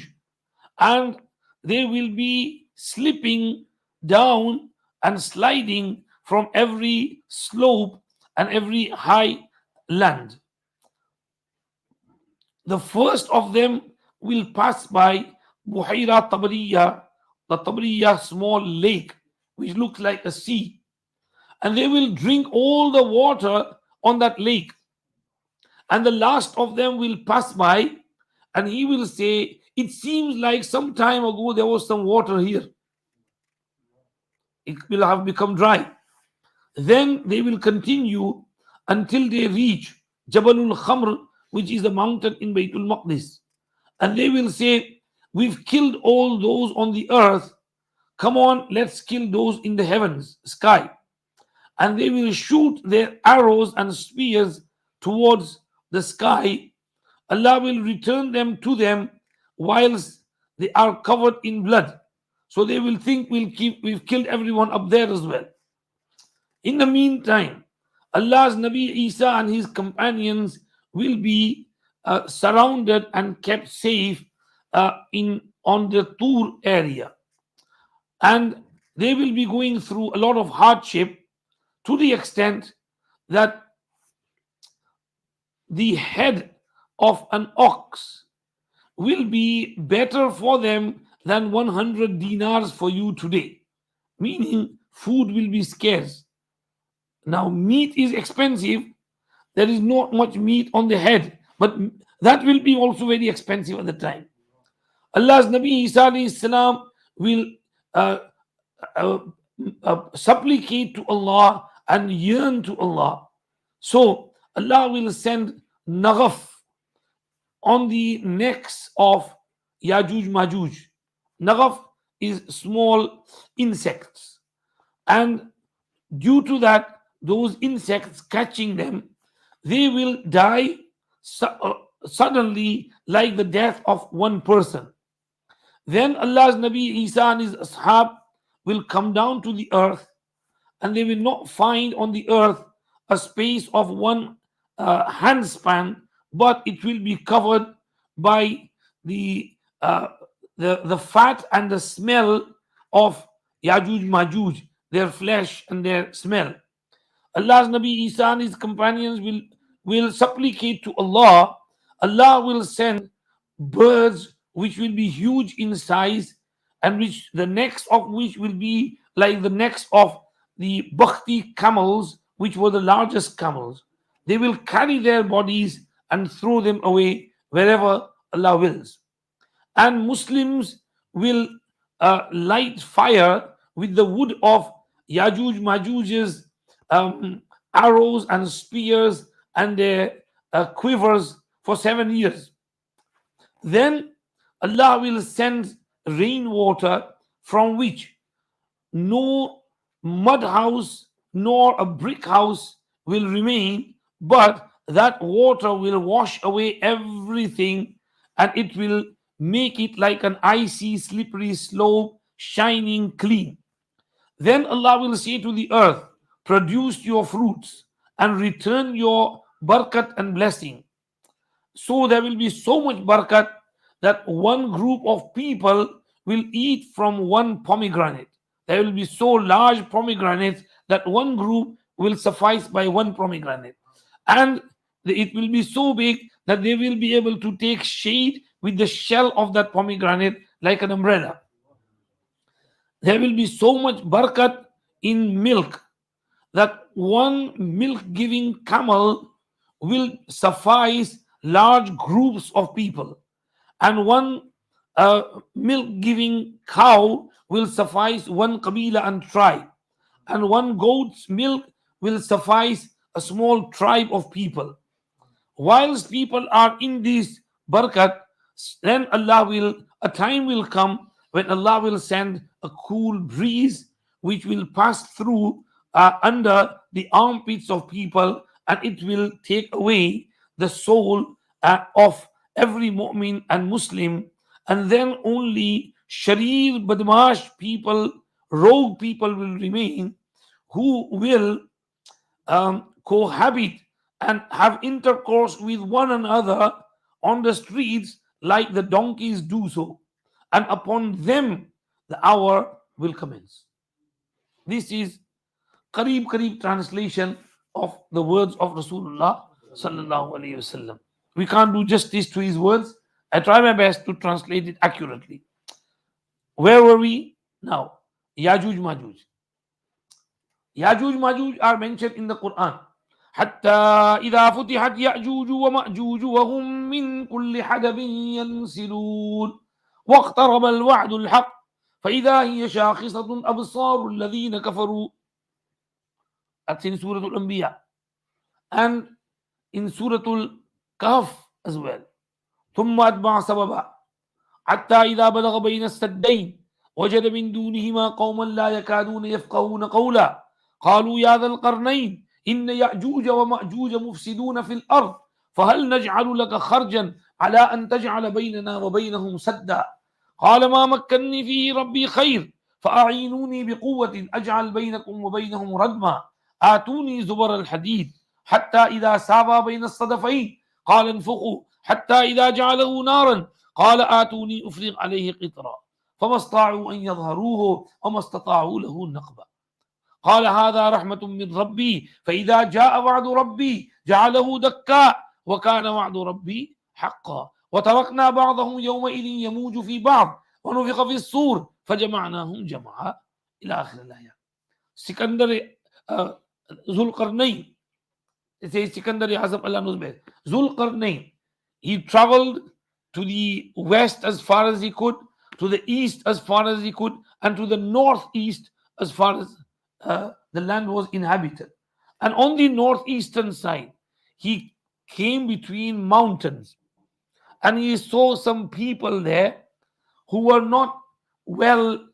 and they will be slipping down and sliding from every slope and every high land. The first of them will pass by Buhaira Tabriya, the Tabriya small lake, which looks like a sea, and they will drink all the water on that lake. And the last of them will pass by, and he will say, it seems like some time ago there was some water here. It will have become dry. Then they will continue until they reach Jabalul Khamr, which is a mountain in Baytul Maqdis. And they will say, we've killed all those on the earth. Come on, let's kill those in the heavens, sky. And they will shoot their arrows and spears towards the sky. Allah will return them to them whilst they are covered in blood. So they will think we've killed everyone up there as well. In the meantime, Allah's Nabi Isa and his companions will be surrounded and kept safe on the Tur area. And they will be going through a lot of hardship to the extent that the head of an ox will be better for them than 100 dinars for you today. Meaning food will be scarce. Now meat is expensive. There is not much meat on the head, but that will be also very expensive at the time. Allah's Nabi Isa alayhi salam will supplicate to Allah and yearn to Allah. So Allah will send naghaf on the necks of Yajooj Majooj. Naghaf is small insects, and due to that, those insects catching them, they will die suddenly like the death of one person. Then Allah's Nabi Isa and his ashab will come down to the earth, and they will not find on the earth a space of one handspan, but it will be covered by the uh, the fat and the smell of Yajooj Majooj, their flesh and their smell. Allah's Nabi Isa and his companions will supplicate to Allah. Allah will send birds which will be huge in size, and which the necks of which will be like the necks of the Bakhti camels, which were the largest camels. They will carry their bodies and throw them away wherever Allah wills. And Muslims will light fire with the wood of Yajooj Majooj's arrows and spears and their quivers for 7 years. Then Allah will send rainwater from which no mud house nor a brick house will remain, but that water will wash away everything, and it will make it like an icy, slippery slope, shining clean. Then Allah will say to the earth, produce your fruits and return your barakat and blessing. So there will be so much barakat that one group of people will eat from one pomegranate. There will be so large pomegranates that one group will suffice by one pomegranate. And it will be so big that they will be able to take shade with the shell of that pomegranate like an umbrella. There will be so much barakat in milk that one milk giving camel will suffice large groups of people, and one milk giving cow will suffice one qabila and tribe, and one goat's milk will suffice a small tribe of people. Whilst people are in this barakat, then a time will come when Allah will send a cool breeze which will pass through under the armpits of people, and it will take away the soul of every mu'min and Muslim, and then only sharir, badmash people, rogue people will remain, who will cohabit and have intercourse with one another on the streets like the donkeys do so, and upon them the hour will commence. This is Qareeb translation of the words of Rasulullah sallallahu alaihi wasallam. We can't do justice to his words. I try my best to translate it accurately. Where were we now? Yajooj Majooj. Yajooj Majooj are mentioned in the Quran. حتى إذا فتحت يأجوج ومأجوج وهم من كل حدب ينسلون واقترب الوعد الحق فإذا هي شاخصة أبصار الذين كفروا. That's in Surah Al-Anbiya and in Surah Al-Kahf as well. ثم أتبع سببا حتى إذا بلغ بين السدين وجد من دونهما قوما لا يكادون يفقهون قولا قالوا يا ذا القرنين إن يأجوج ومأجوج مفسدون في الأرض فهل نجعل لك خرجا على أن تجعل بيننا وبينهم سدا قال ما مكنني فيه ربي خير فأعينوني بقوة أجعل بينكم وبينهم ردما آتوني زبر الحديد حتى إذا ساوى بين الصدفين قال انفخوا حتى إذا جعله نارا قال آتوني أفرغ عليه قطرا فما استطاعوا أن يظهروه وما استطاعوا له نقبا قال هذا رحمة من ربي فإذا جاء وعد ربي جعله دكا وكان وعد ربي حقا وتركنا بعضهم يومئذ يموج في بعض ونفخ في الصور فجمعناهم جمعا إلى آخر الآية. Sikandar Zulqarnain, it says Sikandar Azam Allah knows best. Zulqarnain, he traveled to the west as far as he could, to the east as far as he could, and to the northeast as far as the land was inhabited. And on the northeastern side, he came between mountains, and he saw some people there who were not well,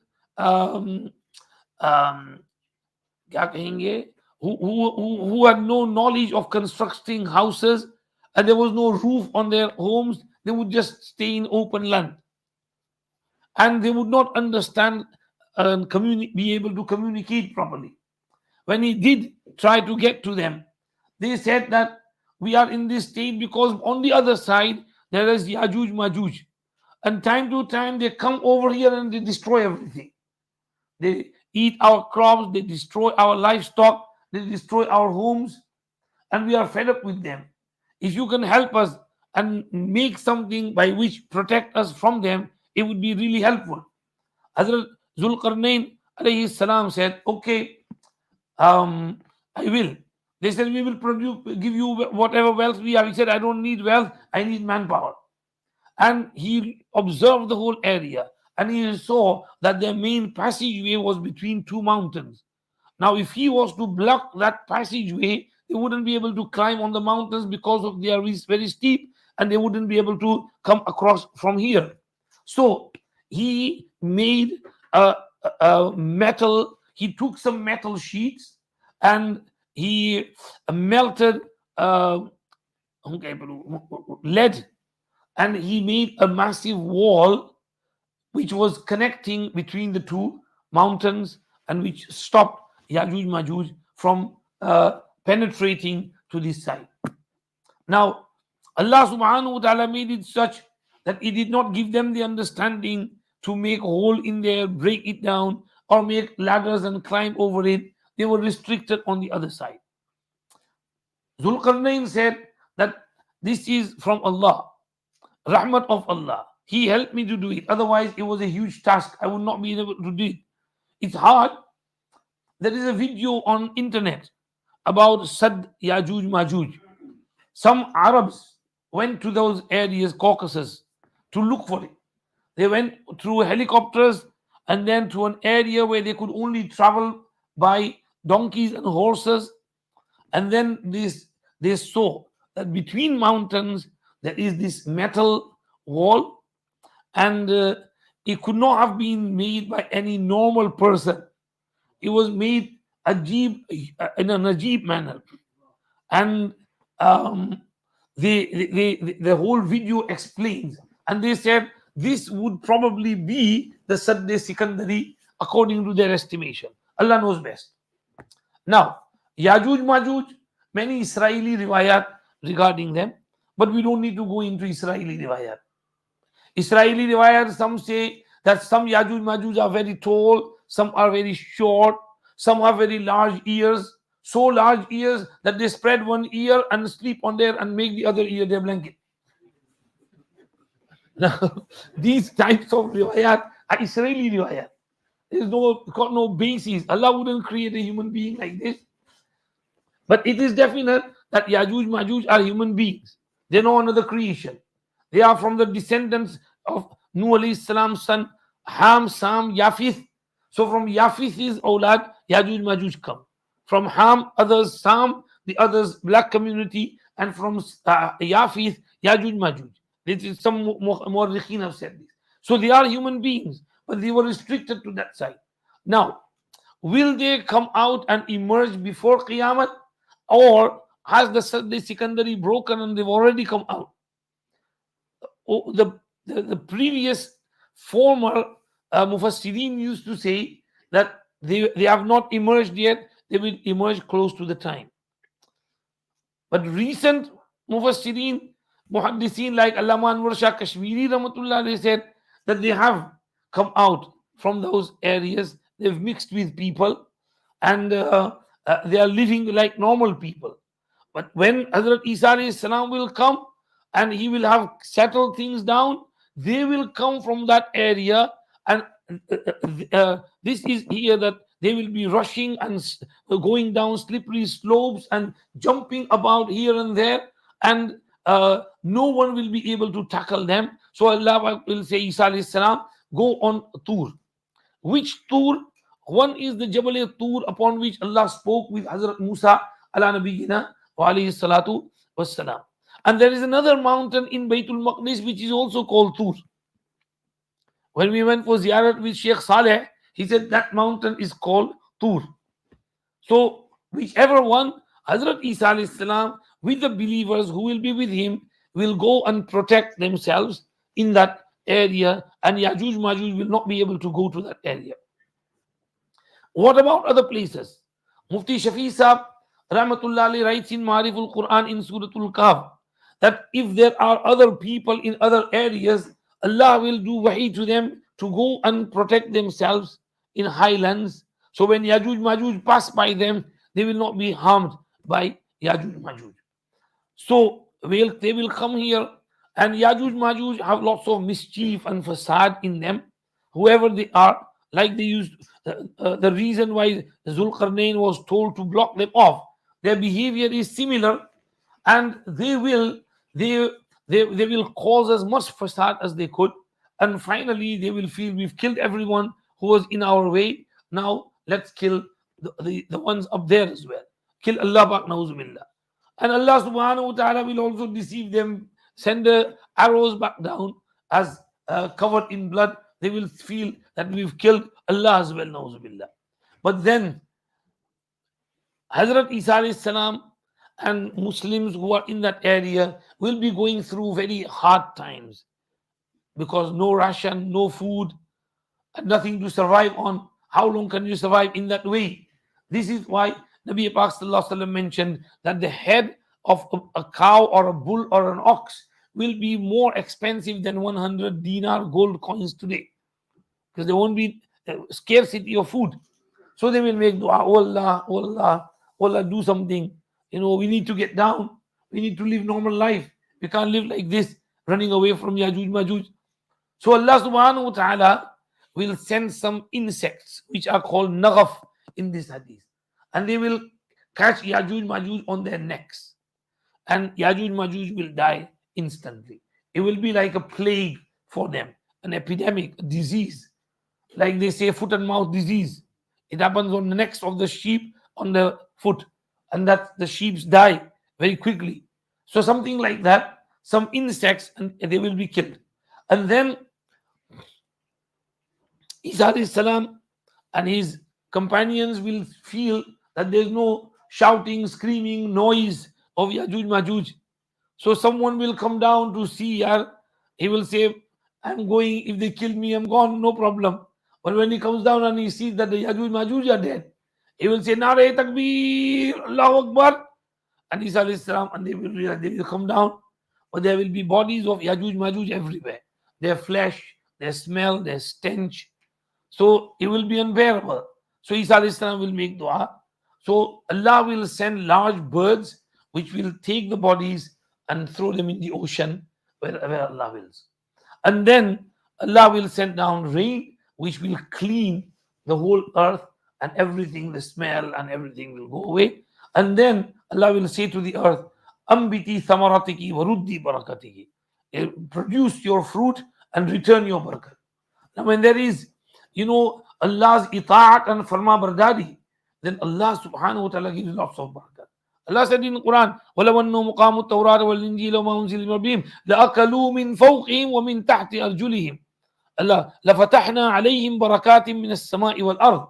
who had no knowledge of constructing houses, and there was no roof on their homes. They would just stay in open land, and they would not understand and be able to communicate properly. When he did try to get to them, they said that we are in this state because on the other side there is Yajooj, Majooj. And time to time they come over here and they destroy everything. They eat our crops, they destroy our livestock, they destroy our homes, and we are fed up with them. If you can help us and make something by which protect us from them, it would be really helpful. Hazrat Zulqarnain alayhi salam said, okay, I will. They said, we will give you whatever wealth we have. He said, I don't need wealth, I need manpower. And he observed the whole area and he saw that their main passageway was between two mountains. Now, if he was to block that passageway, they wouldn't be able to climb on the mountains because of they are very steep and they wouldn't be able to come across from here. So he made a metal, he took some metal sheets and he melted lead, and he made a massive wall which was connecting between the two mountains and which stopped Yajooj Majooj from penetrating to this side. Now, Allah subhanahu wa ta'ala made it such that He did not give them the understanding to make a hole in there, break it down, or make ladders and climb over it. They were restricted on the other side. Zulqarnain said that this is from Allah, rahmat of Allah. He helped me to do it. Otherwise, it was a huge task. I would not be able to do it. It's hard. There is a video on internet about Sad Yajooj Majooj. Some Arabs went to those areas, Caucasus, to look for it. They went through helicopters and then to an area where they could only travel by donkeys and horses. And then they saw that between mountains there is this metal wall, and it could not have been made by any normal person. It was made in an ajib manner. And the whole video explains. And they said this would probably be the Sadr Sikandari according to their estimation. Allah knows best. Now, Yajooj Majooj, many Israeli riwayat regarding them, but we don't need to go into Israeli riwayat. Israeli riwayat, some say that some Yajooj Majooj are very tall, some are very short, some have very large ears, so large ears that they spread one ear and sleep on there and make the other ear their blanket. Now, these types of riwayat are Israeli riwayat. There's got no basis. Allah wouldn't create a human being like this. But it is definite that Yajooj Majooj are human beings. They're no another creation. They are from the descendants of Nuh alayhi salam's son, Ham, Sam, Yafith. So from Yafith's awlad, Yajooj Majooj come. From Ham, others Sam, the others black community, and from Yafith, Yajooj Majooj. This is some Mu'arrikhin have said this. So they are human beings, but they were restricted to that side. Now, will they come out and emerge before Qiyamah, or has the Sadr Sikandari broken and they've already come out? The previous former Mufassirin used to say that they have not emerged yet, they will emerge close to the time. But recent Mufassirin, Muhaddithin like Allama Anwar Shah Kashmiri Rahmatullah, they said that they have come out from those areas, they've mixed with people, and they are living like normal people. But when Hazrat Isa alayhi salam will come and he will have settled things down, they will come from that area, and this is here that they will be rushing and going down slippery slopes and jumping about here and there, and no one will be able to tackle them. So Allah will say, Isa alayhi salam, go on Tur. Which Tur? One is the Jabal Tur upon which Allah spoke with Hazrat Musa ala nabiyyina wa alayhi salatu wassalam. And there is another mountain in Baytul Maqdis which is also called Tur. When we went for ziyarat with Sheikh Saleh, he said that mountain is called Tur. So whichever one, Hazrat Isa alayhi salam with the believers who will be with him will go and protect themselves in that area, and Yajooj Majooj will not be able to go to that area. What about other places? Mufti Shafi Sahab Rahmatullah Ali writes in Ma'ariful Quran in Suratul Kahf that if there are other people in other areas, Allah will do wahi to them to go and protect themselves in highlands. So when Yajooj Majooj pass by them, they will not be harmed by Yajooj Majooj. So they will come here, and Yajooj Majooj have lots of mischief and facade in them, whoever they are. Like they used the reason why Zulqarnain was told to block them off. Their behavior is similar, and they they will cause as much facade as they could, and finally they will feel we've killed everyone who was in our way. Now let's kill the ones up there as well. Kill Allah Pak Nauzubillah. And Allah subhanahu wa ta'ala will also deceive them, send the arrows back down as covered in blood. They will feel that we've killed Allah as well, nauzubillah. But then Hazrat Isa alayhi salam and Muslims who are in that area will be going through very hard times, because no ration, no food, and nothing to survive on. How long can you survive in that way? This is why Nabi Pak Sallallahu Alaihi Wasallam mentioned that the head of a cow or a bull or an ox will be more expensive than 100 dinar gold coins today, because there won't be scarcity of food. So they will make dua, oh Allah, oh Allah, oh Allah, do something. We need to get down. We need to live normal life. We can't live like this, running away from Yajooj Majooj. So Allah subhanahu wa ta'ala will send some insects which are called naghaf in this hadith, and they will catch Yajooj Majooj on their necks, and Yajooj Majooj will die instantly. It will be like a plague for them, an epidemic, a disease, like they say foot and mouth disease. It happens on the necks of the sheep, on the foot, and that the sheep die very quickly. So something like that, some insects, and they will be killed. And then Isa alayhi salam and his companions will feel that there's no shouting, screaming, noise of Yajooj Majooj. So someone will come down to see her. He will say, I'm going, if they kill me, I'm gone, no problem. But when he comes down and he sees that the Yajooj Majooj are dead, he will say, Nare Takbir, Allahu Akbar. And Isa alayhi salam, and they will realize, they will come down, but there will be bodies of Yajooj Majooj everywhere. Their flesh, their smell, their stench. So it will be unbearable. So Isa alayhi salam will make dua. So Allah will send large birds which will take the bodies and throw them in the ocean wherever Allah wills. And then Allah will send down rain which will clean the whole earth, and everything, the smell and everything will go away. And then Allah will say to the earth, Ambiti thamaratiki waruddi barakatiki. Produce your fruit and return your barakat. Now when there is, Allah's ita'at and farma bardari, then Allah subhanahu wa ta'ala gives lots of barakat. Allah said in the Quran, وَلَوْ أَنَّهُمْ أَقَامُوا التَّوْرَاةَ وَالْإِنْجِيلَ وَمَا أُنزِلَ مِن رَّبِّهِمْ لَأَكَلُوا مِن فَوْقِهِمْ وَمِن تَحْتِ أَرْجُلِهِمْ Allah لَفَتَحْنَا عَلَيْهِمْ بَرَكَاتٍ مِنَ السَّمَاءِ وَالْأَرْضِ.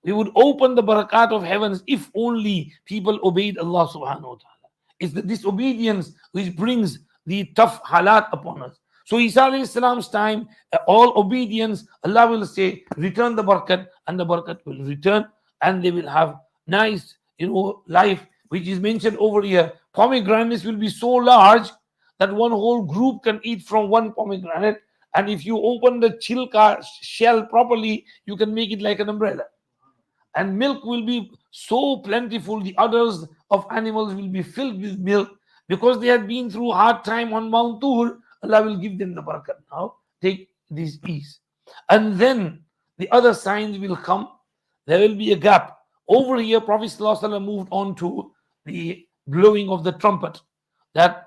We would open the barakat of heavens if only people obeyed Allah subhanahu wa ta'ala. It's the disobedience which brings the tough halat upon us. So Isa alayhi salam's time, all obedience, Allah will say, return the barakat, and the barakat will return, and they will have nice, life, which is mentioned over here. Pomegranates will be so large that one whole group can eat from one pomegranate, and if you open the chilka shell properly, you can make it like an umbrella. And milk will be so plentiful, the udders of animals will be filled with milk, because they had been through hard time on Mount Tur. Allah will give them the barakat. Now take this ease. And then the other signs will come. There will be a gap. Over here, Prophet ﷺ moved on to the blowing of the trumpet. That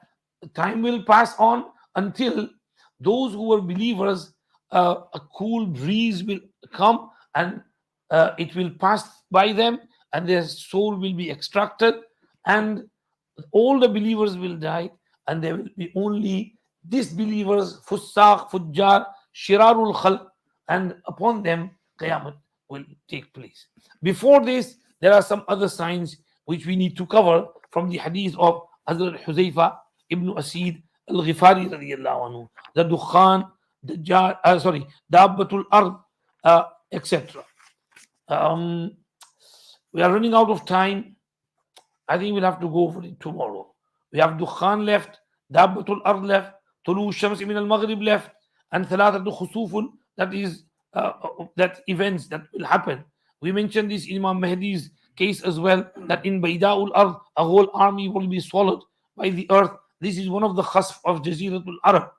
time will pass on until those who were believers, a cool breeze will come, and it will pass by them, and their soul will be extracted, and all the believers will die, and there will be only disbelievers, fussaq, fujjar, shirarul khalq, and upon them Qiyamah will take place. Before this, there are some other signs which we need to cover from the hadith of Hazrat Huzaifa ibn Asid al-Ghifari radiyallahu anhu, the Dukhan, Dabbatul Ard, etc. We are running out of time. I think we'll have to go for it tomorrow. We have Dukhan left, Dabbatul Ard left, Tulu Shams min al Maghrib left, and Thalatatu Khusufun, that is that events that will happen. We mentioned this in Imam Mahdi's case as well, that in Bayda'ul Ard, a whole army will be swallowed by the earth. This is one of the khasf of Jaziratul Arab.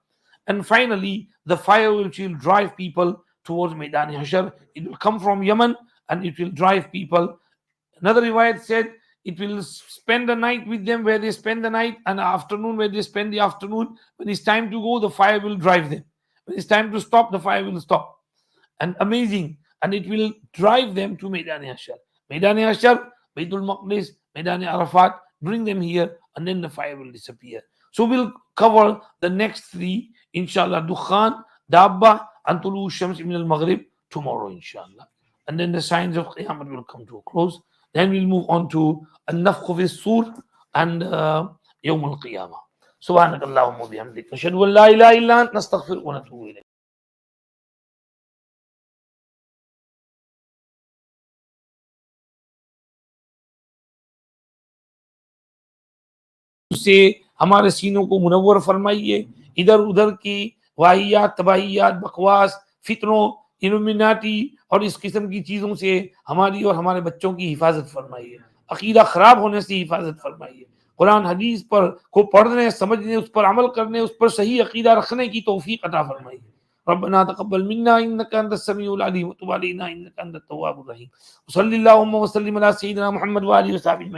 And finally, the fire which will drive people towards Maidan Hashar. It will come from Yemen and it will drive people. Another riwayat said it will spend the night with them where they spend the night, and afternoon where they spend the afternoon. When it's time to go, the fire will drive them. When it's time to stop, the fire will stop. And amazing. And it will drive them to Maidan Hashar. Maidan Hashar, Baitul Maqdis, Maidan Arafat, bring them here, and then the fire will disappear. So we'll cover the next three, inshallah, Dukhan, Dabba, and Tulu Shams min al Maghrib tomorrow, inshallah. And then the signs of Qiyamah will come to a close. Then we'll move on to An-Nafkh fi Sur and Yawm al-Qiyamah. سبحانك اللهم وبحمدك نشهد أن لا إله إلا أنت نستغفرك ونتوب إليك. से हमारे सीनों को मुनव्वर फरमाइए, इधर उधर की वाहियात, तबाहियात, बकवास, फितनों, illuminati और इस किस्म की चीज़ों से हमारी और हमारे बच्चों की हिफाजत फरमाइए, अकीदा ख़राब होने से हिफाजत फरमाइए, कुरान हदीस पर को पढ़ने, समझने, उस पर अमल करने, उस पर सही अकीदा रखने की तौफीक अता फरमाइए। रब्बना तक़ब्बल मिन्ना इन्नका अंतस समीउल अलीम व तुब अलैना इन्नका अंतत तव्वाबुर रहीम। सल्लल्लाहु व सल्लिम अला सय्यिदिना मुहम्मद व आलिहि व सहबिहि।